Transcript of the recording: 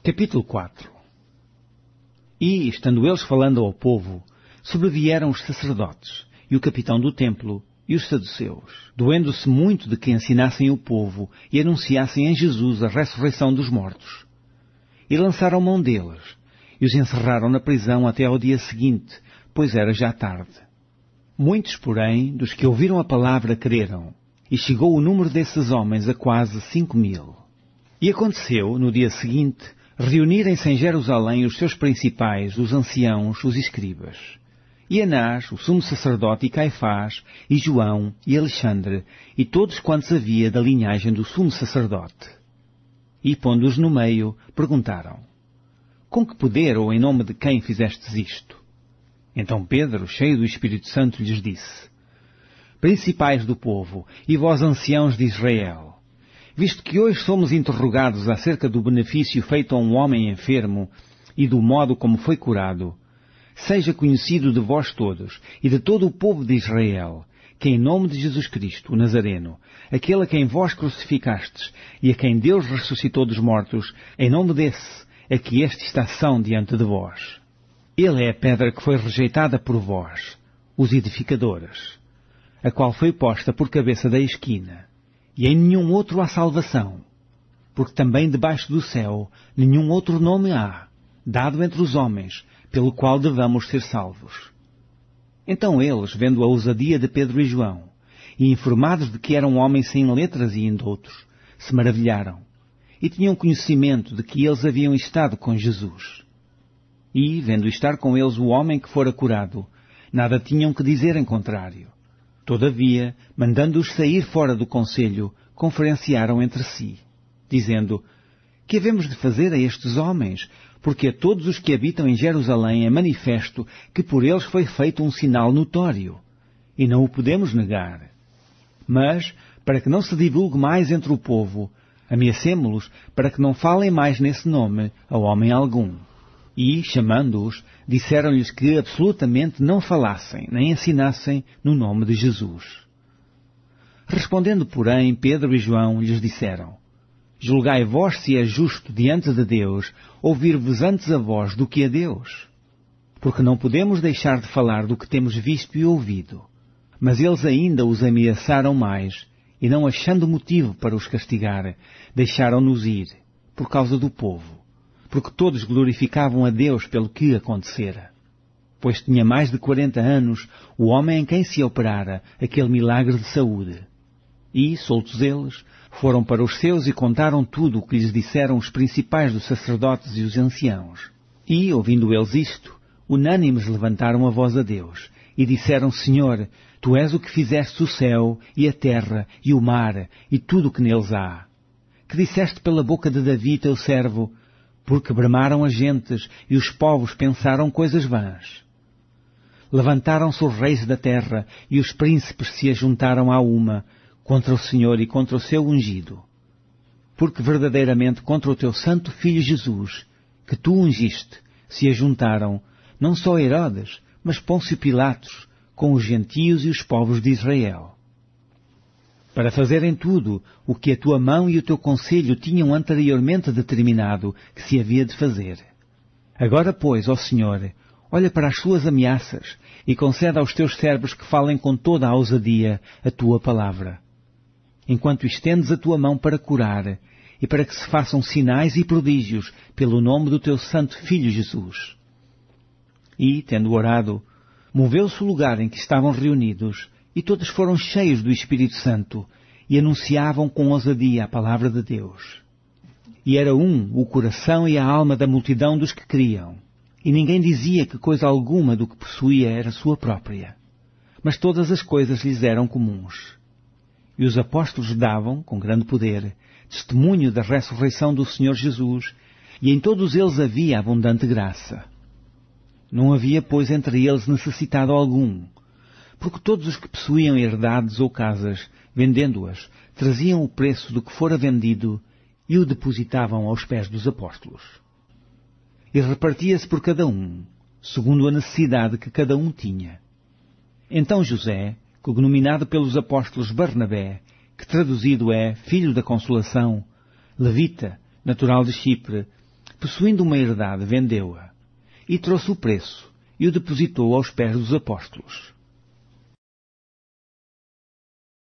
Capítulo 4. E, estando eles falando ao povo, sobrevieram os sacerdotes, e o capitão do templo, e os saduceus, doendo-se muito de que ensinassem o povo e anunciassem em Jesus a ressurreição dos mortos. E lançaram mão deles, e os encerraram na prisão até ao dia seguinte, pois era já tarde. Muitos, porém, dos que ouviram a palavra creram, e chegou o número desses homens a quase 5.000. E aconteceu, no dia seguinte, reunirem-se em Jerusalém os seus principais, os anciãos, os escribas. E Anás, o sumo sacerdote, e Caifás, e João, e Alexandre, e todos quantos havia da linhagem do sumo sacerdote. E, pondo-os no meio, perguntaram: Com que poder ou em nome de quem fizestes isto? Então Pedro, cheio do Espírito Santo, lhes disse: Principais do povo, e vós anciãos de Israel, visto que hoje somos interrogados acerca do benefício feito a um homem enfermo e do modo como foi curado, seja conhecido de vós todos e de todo o povo de Israel, que em nome de Jesus Cristo, o Nazareno, aquele a quem vós crucificastes e a quem Deus ressuscitou dos mortos, em nome desse é que este está são diante de vós. Ele é a pedra que foi rejeitada por vós, os edificadores, a qual foi posta por cabeça da esquina. E em nenhum outro há salvação, porque também debaixo do céu nenhum outro nome há, dado entre os homens, pelo qual devamos ser salvos. Então eles, vendo a ousadia de Pedro e João, e informados de que eram homens sem letras e indoutos, se maravilharam, e tinham conhecimento de que eles haviam estado com Jesus. E, vendo estar com eles o homem que fora curado, nada tinham que dizer em contrário. Todavia, mandando-os sair fora do conselho, conferenciaram entre si, dizendo: Que havemos de fazer a estes homens? Porque a todos os que habitam em Jerusalém é manifesto que por eles foi feito um sinal notório, e não o podemos negar. Mas, para que não se divulgue mais entre o povo, ameacemo-los para que não falem mais nesse nome a homem algum. E, chamando-os, disseram-lhes que absolutamente não falassem, nem ensinassem no nome de Jesus. Respondendo, porém, Pedro e João lhes disseram: Julgai vós se é justo diante de Deus ouvir-vos antes a vós do que a Deus. Porque não podemos deixar de falar do que temos visto e ouvido. Mas eles ainda os ameaçaram mais, e não achando motivo para os castigar, deixaram-nos ir, por causa do povo. Porque todos glorificavam a Deus pelo que acontecera. Pois tinha mais de 40 anos o homem em quem se operara aquele milagre de saúde. E, soltos eles, foram para os seus e contaram tudo o que lhes disseram os principais dos sacerdotes e os anciãos. E, ouvindo eles isto, unânimes levantaram a voz a Deus, e disseram: Senhor, Tu és o que fizeste o céu, e a terra, e o mar, e tudo o que neles há. Que disseste pela boca de Davi, teu servo: Porque bramaram as gentes, e os povos pensaram coisas vãs. Levantaram-se os reis da terra, e os príncipes se ajuntaram à uma, contra o Senhor e contra o seu ungido. Porque verdadeiramente contra o teu santo Filho Jesus, que tu ungiste, se ajuntaram, não só Herodes, mas Pôncio Pilatos, com os gentios e os povos de Israel. Para fazerem tudo o que a tua mão e o teu conselho tinham anteriormente determinado que se havia de fazer. Agora, pois, ó Senhor, olha para as suas ameaças e concede aos teus servos que falem com toda a ousadia a tua palavra. Enquanto estendes a tua mão para curar e para que se façam sinais e prodígios pelo nome do teu santo Filho Jesus. E, tendo orado, moveu-se o lugar em que estavam reunidos, e todos foram cheios do Espírito Santo, e anunciavam com ousadia a palavra de Deus. E era o coração e a alma da multidão dos que criam, e ninguém dizia que coisa alguma do que possuía era sua própria, mas todas as coisas lhes eram comuns. E os apóstolos davam, com grande poder, testemunho da ressurreição do Senhor Jesus, e em todos eles havia abundante graça. Não havia, pois, entre eles necessitado algum, porque todos os que possuíam herdades ou casas, vendendo-as, traziam o preço do que fora vendido e o depositavam aos pés dos apóstolos. E repartia-se por cada um, segundo a necessidade que cada um tinha. Então José, cognominado pelos apóstolos Barnabé, que traduzido é Filho da Consolação, levita, natural de Chipre, possuindo uma herdade, vendeu-a, e trouxe o preço, e o depositou aos pés dos apóstolos.